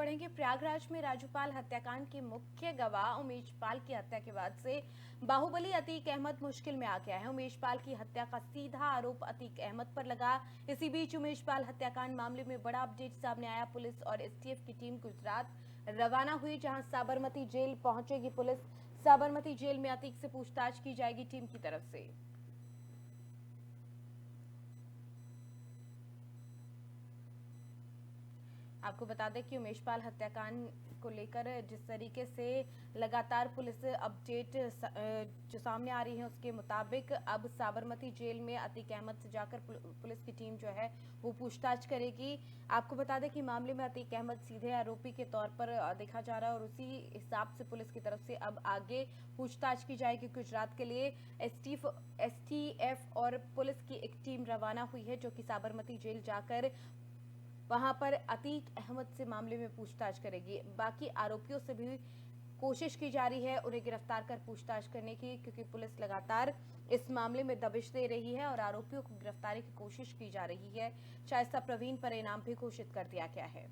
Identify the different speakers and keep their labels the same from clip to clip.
Speaker 1: बढ़ेंगे। प्रयागराज में राजूपाल हत्याकांड के मुख्य गवाह उमेश पाल की हत्या के बाद से बाहुबली अतीक अहमद मुश्किल में आ गया है। उमेश पाल की हत्या का सीधा आरोप अतीक अहमद पर लगा। इसी बीच उमेश पाल हत्याकांड मामले में बड़ा अपडेट सामने आया। पुलिस और एसटीएफ की टीम गुजरात रवाना हुई, जहां साबरमती जेल पहुंचेगी पुलिस। साबरमती जेल में अतीक से पूछताछ की जाएगी टीम की तरफ से। आपको बता दें कि उमेश पाल हत्याकांड को लेकर जिस तरीके से लगातार पुलिस अपडेट जो सामने आ रही है, उसके मुताबिक अब साबरमती जेल में अतीक अहमद से जाकर पुलिस की टीम जो है वो पूछताछ करेगी। आपको बता दें कि मामले में अतीक अहमद सीधे आरोपी के तौर पर देखा जा रहा है और उसी हिसाब से पुलिस की तरफ से अब आगे पूछताछ की जाएगी। गुजरात के लिए एसटीएफ और पुलिस की एक टीम रवाना हुई है, जो कि साबरमती जेल जाकर वहां पर अतीक अहमद से मामले में पूछताछ करेगी। बाकी आरोपियों से भी कोशिश की जा रही है उन्हें गिरफ्तार कर पूछताछ करने की, क्योंकि पुलिस लगातार इस मामले में दबिश दे रही है और आरोपियों को गिरफ्तारी की कोशिश की जा रही है। शाइस्ता प्रवीण पर इनाम भी घोषित कर दिया गया है।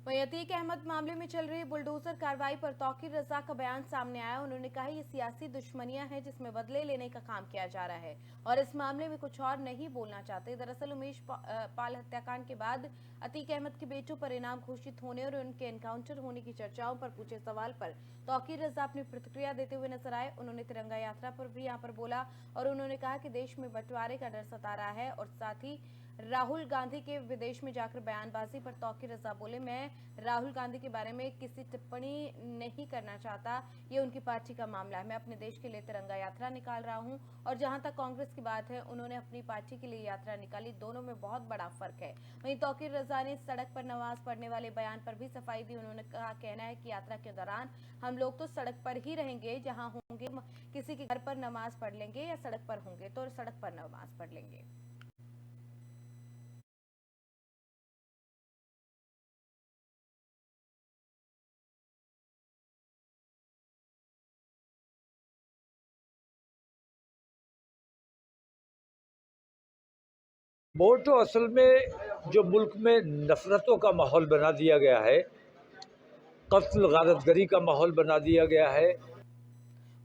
Speaker 1: वहीं अतीक अहमद मामले में चल रही बुलडोजर कार्रवाई पर तौकीर रजा का बयान सामने आया। उन्होंने कहा ये सियासी दुश्मनियां हैं जिसमें बदले लेने का काम किया जा रहा है और इस मामले में कुछ और नहीं बोलना चाहते। दरअसल उमेश पाल हत्याकांड के बाद अतीक अहमद के बेटों पर इनाम घोषित होने और उनके एनकाउंटर होने की चर्चाओं पर पूछे सवाल पर तौकीर रजा अपनी प्रतिक्रिया देते हुए नजर आए। उन्होंने तिरंगा यात्रा पर भी यहाँ पर बोला और उन्होंने कहा कि देश में बंटवारे का डर सता रहा है और साथ ही राहुल गांधी के विदेश में जाकर बयानबाजी पर तौकीर रजा बोले, मैं राहुल गांधी के बारे में किसी टिप्पणी नहीं करना चाहता, ये उनकी पार्टी का मामला है। मैं अपने देश के लिए तिरंगा यात्रा निकाल रहा हूं और जहां तक कांग्रेस की बात है, उन्होंने अपनी पार्टी के लिए यात्रा निकाली, दोनों में बहुत बड़ा फर्क है। वहीं तौकीर रजा ने सड़क पर नमाज पढ़ने वाले बयान पर भी सफाई दी। उन्होंने कहा, कहना है कि यात्रा के दौरान हम लोग तो सड़क पर ही रहेंगे, जहाँ होंगे किसी के घर पर नमाज पढ़ लेंगे या सड़क पर होंगे तो सड़क पर नमाज पढ़ लेंगे।
Speaker 2: वो तो असल में जो मुल्क में नफरतों का माहौल बना दिया गया है, कत्ल गारतगरी का माहौल बना दिया गया है।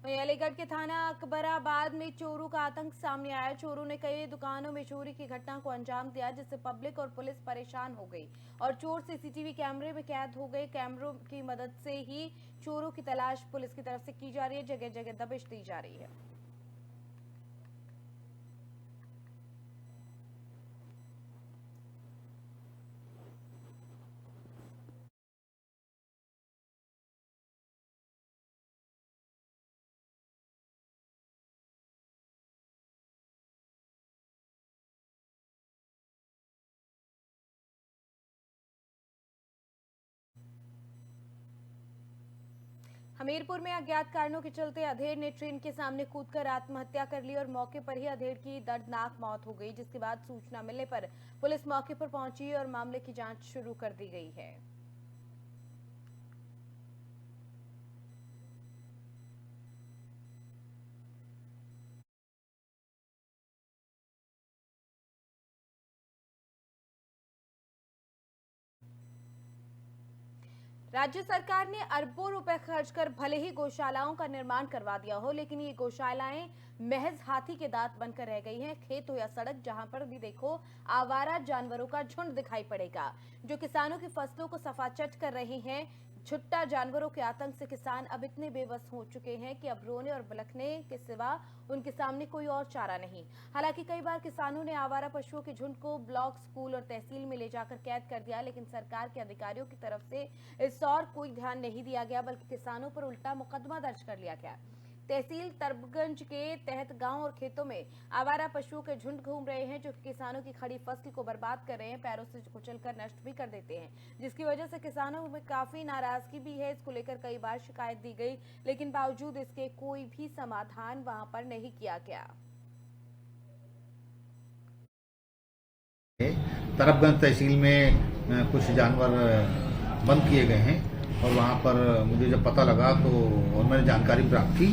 Speaker 1: वहीं अलीगढ़ के थाना अकबराबाद में चोरों का आतंक सामने आया। चोरों ने कई दुकानों में चोरी की घटना को अंजाम दिया, जिससे पब्लिक और पुलिस परेशान हो गई और चोर सीसीटीवी कैमरे में कैद हो गए। कैमरों की मदद से ही चोरों की तलाश पुलिस की तरफ से की जा रही है। जगह जगह दबिश दी जा रही है। हमीरपुर में अज्ञात कारणों के चलते अधेड़ ने ट्रेन के सामने कूदकर आत्महत्या कर ली और मौके पर ही अधेड़ की दर्दनाक मौत हो गई, जिसके बाद सूचना मिलने पर पुलिस मौके पर पहुंची और मामले की जांच शुरू कर दी गई है। राज्य सरकार ने अरबों रुपए खर्च कर भले ही गौशालाओं का निर्माण करवा दिया हो, लेकिन ये गौशालाएं महज हाथी के दांत बनकर रह गई हैं। खेत हो या सड़क, जहां पर भी देखो आवारा जानवरों का झुंड दिखाई पड़ेगा, जो किसानों की फसलों को सफाचट कर रहे हैं। छुट्टा जानवरों के आतंक से किसान अब इतने बेबस हो चुके हैं कि अब रोने और बिलखने के सिवा उनके सामने कोई और चारा नहीं। हालांकि कई बार किसानों ने आवारा पशुओं के झुंड को ब्लॉक, स्कूल और तहसील में ले जाकर कैद कर दिया, लेकिन सरकार के अधिकारियों की तरफ से इस और कोई ध्यान नहीं दिया गया, बल्कि किसानों पर उल्टा मुकदमा दर्ज कर लिया गया। तहसील तरबगंज के तहत गांव और खेतों में आवारा पशुओं के झुंड घूम रहे हैं, जो किसानों की खड़ी फसल को बर्बाद कर रहे हैं, पैरों से कुचलकर नष्ट भी कर देते हैं, जिसकी वजह से किसानों में काफी नाराजगी भी है। इसको लेकर कई बार शिकायत दी गई, लेकिन बावजूद इसके कोई भी समाधान वहां पर नहीं किया गया।
Speaker 3: तरबगंज तहसील में कुछ जानवर बंद किए गए हैं और वहाँ पर मुझे जब पता लगा तो और मैंने जानकारी प्राप्त की,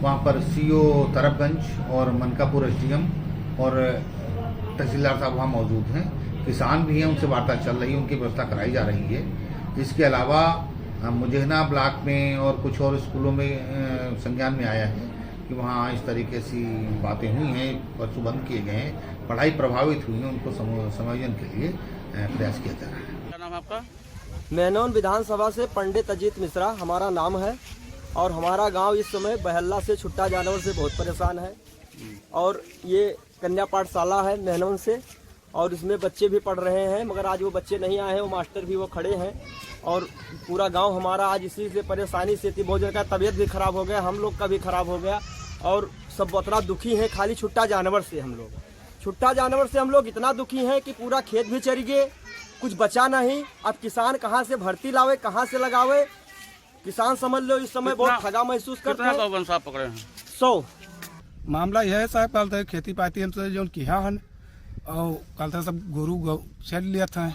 Speaker 3: वहाँ पर सीओ तरफगंज और मनकापुर एसडीएम और तहसीलदार साहब वहाँ मौजूद हैं, किसान भी हैं, उनसे वार्ता चल रही है, उनकी व्यवस्था कराई जा रही है। इसके अलावा मुजहना ब्लॉक में और कुछ और स्कूलों में संज्ञान में आया है कि वहाँ इस तरीके से बातें हुई हैं, बच्चों बंद किए गए हैं, पढ़ाई प्रभावित हुई है, उनको समायोजन के लिए प्रयास किया जा रहा है।
Speaker 4: क्या नाम है आपका?
Speaker 5: मेनन विधानसभा से पंडित अजीत मिश्रा हमारा नाम है और हमारा गांव इस समय बहल्ला से छुट्टा जानवर से बहुत परेशान है और ये कन्या पाठशाला है मेहनौन से और इसमें बच्चे भी पढ़ रहे हैं, मगर आज वो बच्चे नहीं आए हैं, वो मास्टर भी वो खड़े हैं और पूरा गांव हमारा आज इसी से परेशानी से थी। बहुत जन का तबीयत भी खराब हो गया, हम लोग का भी खराब हो गया और सब उतना दुखी हैं। खाली छुट्टा जानवर से हम लोग इतना दुखी हैं कि पूरा खेत भी चरी गए, कुछ बचा नहीं। अब किसान कहाँ से भर्ती लावे, कहाँ से लगावे? किसान समझ लो इस समय बहुत ठगा महसूस करते हैं।
Speaker 4: कितना साहब पकड़े हैं?
Speaker 5: 100
Speaker 6: मामला यह है साहब, कल तक खेती पाती हमसे जो किया हन और कल तक सब गोरू चल लिया था,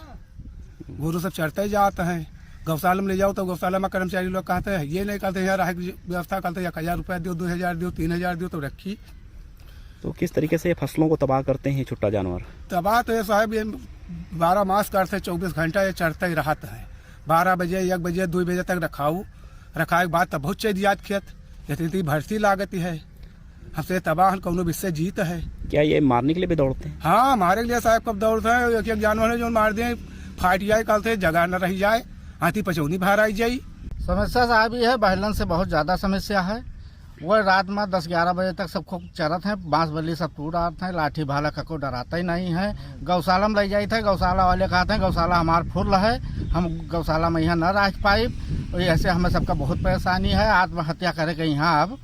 Speaker 6: गोरू सब चढ़ते जाते हैं। गौशाला में ले जाओ तो गौशाला में कर्मचारी लोग कहते हैं ये नहीं कहते यार व्यवस्था करते 1000 रुपया दो, 2000 दो, 3000 दो तो रखी।
Speaker 7: तो किस तरीके से फसलों को तबाह करते हैं छुट्टा जानवर?
Speaker 6: तबाह तो ये साहब ये 12 मास करते, 24 घंटा ये चढ़ते ही रहता है। 12 बजे 1 बजे 2 बजे तक रखाए के बाद तब बहुत चढ़ जात खेत, इतनी भर्ती लागती है, हमसे तबाह कौनो विषय जीत है।
Speaker 7: क्या ये मारने के लिए भी दौड़ते हैं?
Speaker 6: हाँ, हमारे लिए साहब कब दौड़ते हैं, एक जानवर है जो मार दें फाट जाए, कल से जगह न रह जाए, हाथी पचौनी बाहर आई जाए।
Speaker 8: समस्या साहब ये है, बहलन से बहुत ज़्यादा समस्या है। वो रात में 10-11 बजे तक सबको चरत हैं, बांस बल्ली सब टूट आते हैं, लाठी भाला कको डराता ही नहीं है। गौशाला में ले जाए थे, गौशाला वाले कहते हैं गौशाला हमार फुल है, हम गौशाला में यहाँ न रह पाए, ऐसे हमें सबका बहुत परेशानी है, आत्महत्या करे के यहाँ। अब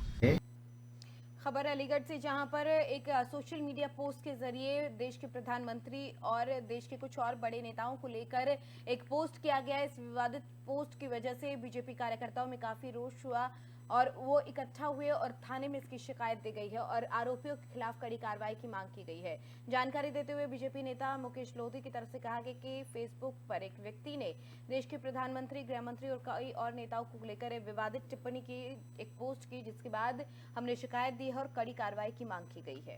Speaker 1: खबर अलीगढ़ से, जहां पर एक सोशल मीडिया पोस्ट के जरिए देश के प्रधानमंत्री और देश के कुछ और बड़े नेताओं को लेकर एक पोस्ट किया गया। इस विवादित पोस्ट की वजह से बीजेपी कार्यकर्ताओं में काफी रोष हुआ और वो इकट्ठा हुए और थाने में इसकी शिकायत दी गई है और आरोपियों के खिलाफ कड़ी कार्रवाई की मांग की गई है। जानकारी देते हुए बीजेपी नेता मुकेश लोधी की तरफ से कहा गया कि फेसबुक पर एक व्यक्ति ने देश के प्रधानमंत्री, गृह मंत्री और कई और नेताओं को लेकर विवादित टिप्पणी की, एक पोस्ट की, जिसके बाद हमने शिकायत दी है और कड़ी कार्रवाई की मांग की गई है।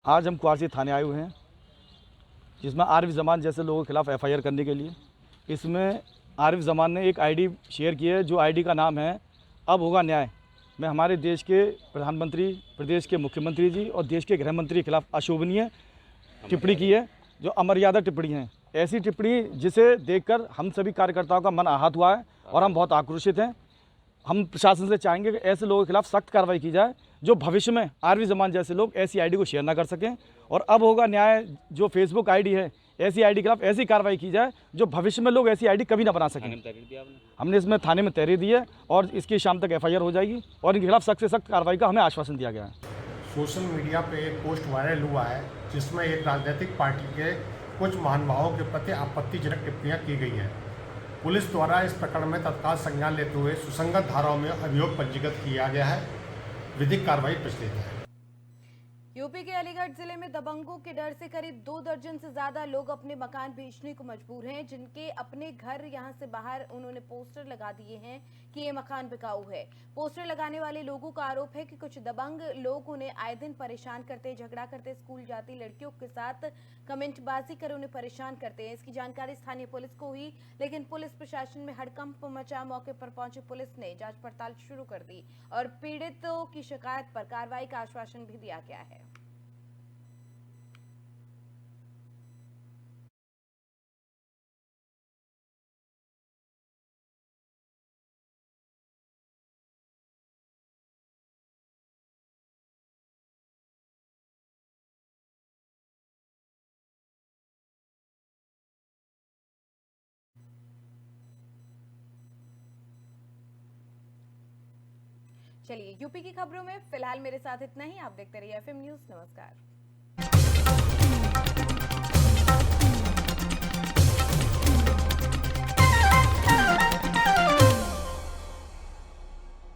Speaker 9: आज हम कुआरसी थाने आए हुए हैं, जिसमें आरिफ जमान जैसे लोगों के खिलाफ एफआईआर करने के लिए। इसमें आरिफ जमान ने एक आईडी शेयर की है, जो आईडी का नाम है अब होगा न्याय। में हमारे देश के प्रधानमंत्री, प्रदेश के मुख्यमंत्री जी और देश के गृह मंत्री के खिलाफ अशोभनीय टिप्पणी की है, जो अमर्यादा टिप्पणी है। ऐसी टिप्पणी जिसे देखकर हम सभी कार्यकर्ताओं का मन आहत हुआ है और हम बहुत आक्रोशित हैं। हम प्रशासन से चाहेंगे कि ऐसे लोगों के खिलाफ सख्त कार्रवाई की जाए, जो भविष्य में आरिफ जमान जैसे लोग ऐसी आईडी को शेयर ना कर सकें। और अब होगा न्याय जो फेसबुक आईडी है, ऐसी आईडी के खिलाफ ऐसी कार्रवाई की जाए जो भविष्य में लोग ऐसी आईडी कभी ना बना सकें। हमने इसमें थाने में तहरीर दी है और इसकी शाम तक एफआईआर हो जाएगी और इनके खिलाफ सख्त से सख्त कार्रवाई का हमें आश्वासन दिया गया है।
Speaker 10: सोशल मीडिया पे एक पोस्ट वायरल हुआ है, जिसमें एक राजनीतिक पार्टी के कुछ महानुभावों के प्रति आपत्तिजनक टिप्पणियाँ की गई हैं। पुलिस द्वारा इस प्रकरण में तत्काल संज्ञान लेते हुए सुसंगत धाराओं में अभियोग पंजीकृत किया गया है। विधिक कार्रवाई प्रचलित है।
Speaker 1: यूपी के अलीगढ़ जिले में दबंगों के डर से करीब 2 दर्जन से ज्यादा लोग अपने मकान बेचने को मजबूर हैं, जिनके अपने घर यहां से बाहर उन्होंने पोस्टर लगा दिए हैं कि ये मकान बिकाऊ है। पोस्टर लगाने वाले लोगों का आरोप है कि कुछ दबंग लोग उन्हें आए दिन परेशान करते, झगड़ा करते, स्कूल जाती लड़कियों के साथ कमेंटबाजी कर उन्हें परेशान करते हैं। इसकी जानकारी स्थानीय पुलिस को हुई, लेकिन पुलिस प्रशासन में हड़कंप मचा। मौके पर पहुंची पुलिस ने जांच पड़ताल शुरू कर दी और पीड़ितों की शिकायत पर कार्रवाई का आश्वासन भी दिया गया है। चलिए, यूपी की खबरों में फिलहाल मेरे साथ इतना ही। आप देखते रहिए एफएम न्यूज़। नमस्कार।